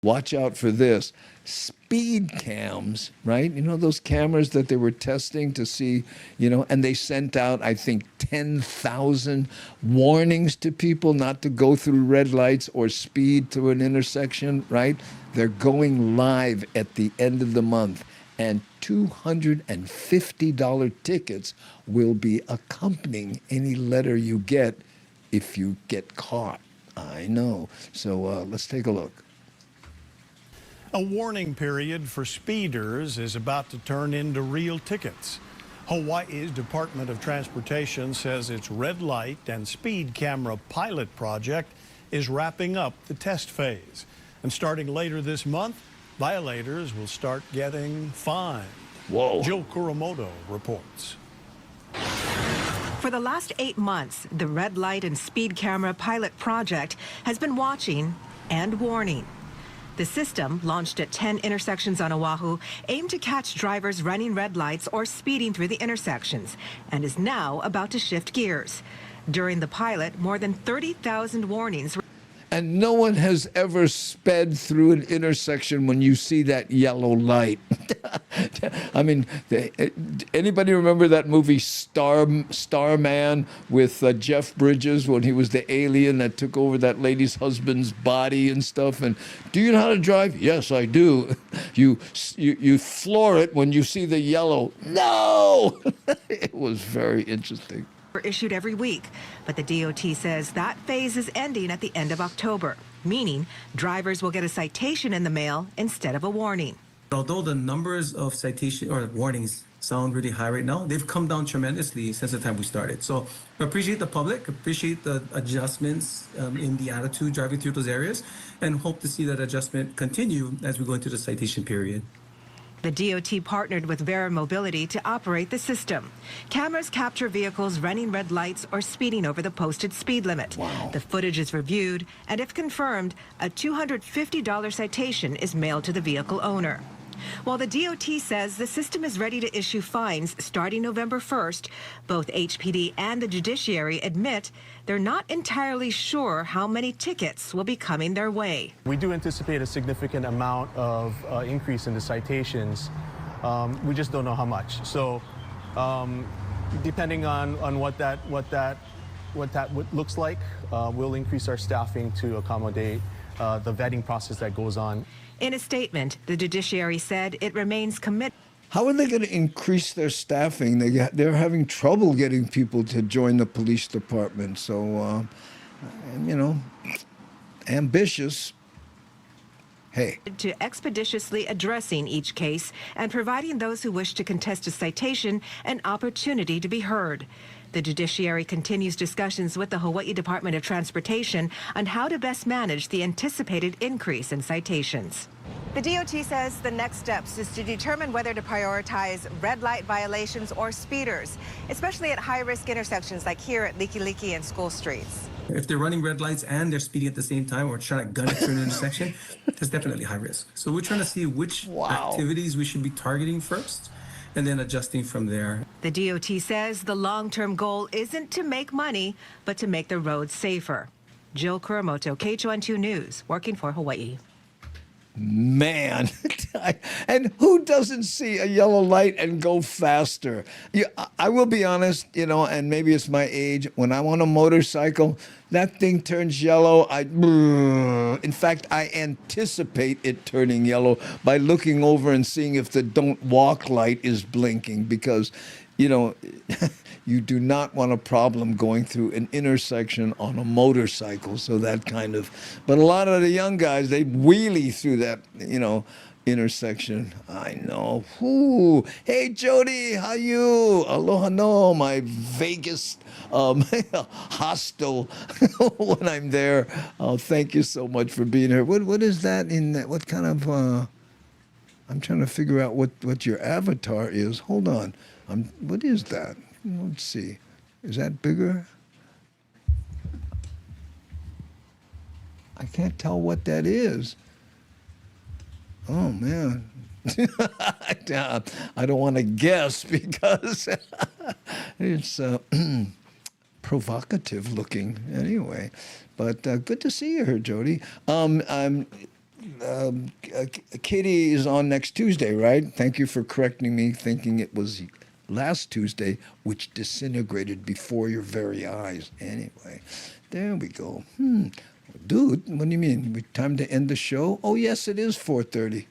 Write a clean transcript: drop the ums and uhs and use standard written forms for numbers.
Watch out for this. Speed cams, right? You know those cameras that they were testing to see, and they sent out, I think, 10,000 warnings to people not to go through red lights or speed through an intersection, right? They're going live at the end of the month, and $250 tickets will be accompanying any letter you get if you get caught. I know. So let's take a look. A warning period for speeders is about to turn into real tickets. Hawaii's Department of Transportation says its red light and speed camera pilot project is wrapping up the test phase. And starting later this month, violators will start getting fined. Whoa. Jill Kuramoto reports. For the last 8 months, the red light and speed camera pilot project has been watching and warning. The system, launched at 10 intersections on Oahu, aimed to catch drivers running red lights or speeding through the intersections, and is now about to shift gears. During the pilot, more than 30,000 warnings. And no one has ever sped through an intersection when you see that yellow light. I mean, anybody remember that movie Starman with Jeff Bridges when he was the alien that took over that lady's husband's body and stuff? And do you know how to drive? Yes, I do. You floor it when you see the yellow. No! It was very interesting. Are issued every week, but the DOT says that phase is ending at the end of October, meaning drivers will get a citation in the mail instead of a warning. Although the numbers of citation or warnings sound really high right now, they've come down tremendously since the time we started. So I appreciate the public, appreciate the adjustments in the attitude driving through those areas, and hope to see that adjustment continue as we go into the citation period. The DOT partnered with Vera Mobility to operate the system. Cameras capture vehicles running red lights or speeding over the posted speed limit. Wow. The footage is reviewed, and if confirmed, a $250 citation is mailed to the vehicle owner. While the DOT says the system is ready to issue fines starting November 1st, both HPD and the judiciary admit they're not entirely sure how many tickets will be coming their way. We do anticipate a significant amount of increase in the citations. We just don't know how much. So depending on what that looks like, we'll increase our staffing to accommodate the vetting process that goes on. In a statement, the judiciary said it remains committed. How are they going to increase their staffing? They're having trouble getting people to join the police department. So, ambitious. Hey. To expeditiously addressing each case and providing those who wish to contest a citation an opportunity to be heard. The judiciary continues discussions with the Hawaii Department of Transportation on how to best manage the anticipated increase in citations. The DOT says the next steps is to determine whether to prioritize red light violations or speeders, especially at high-risk intersections like here at Likelike and School Streets. If they're running red lights and they're speeding at the same time or trying to gun it through an intersection, that's definitely high risk. So we're trying to see which activities we should be targeting first and then adjusting from there. The DOT says the long-term goal isn't to make money, but to make the roads safer. Jill Kuramoto, KHON2 News, working for Hawaii. Man, and who doesn't see a yellow light and go faster? I will be honest, and maybe it's my age. When I'm on a motorcycle, that thing turns yellow. In fact, I anticipate it turning yellow by looking over and seeing if the don't walk light is blinking because, you do not want a problem going through an intersection on a motorcycle. So that but a lot of the young guys, they wheelie through that, intersection. I know. Ooh. Hey, Jody, how you? Aloha no, my Vegas hostel when I'm there. Oh, thank you so much for being here. What is that in that? What kind of, I'm trying to figure out what your avatar is. Hold on. What is that? Let's see. Is that bigger? I can't tell what that is. Oh, man. I don't want to guess because it's provocative looking anyway. But good to see you here, Jody. Katie is on next Tuesday, right? Thank you for correcting me, thinking it was last Tuesday, which disintegrated before your very eyes. Anyway, there we go. Dude, what do you mean? Time to end the show? Oh, yes, it is 4:30.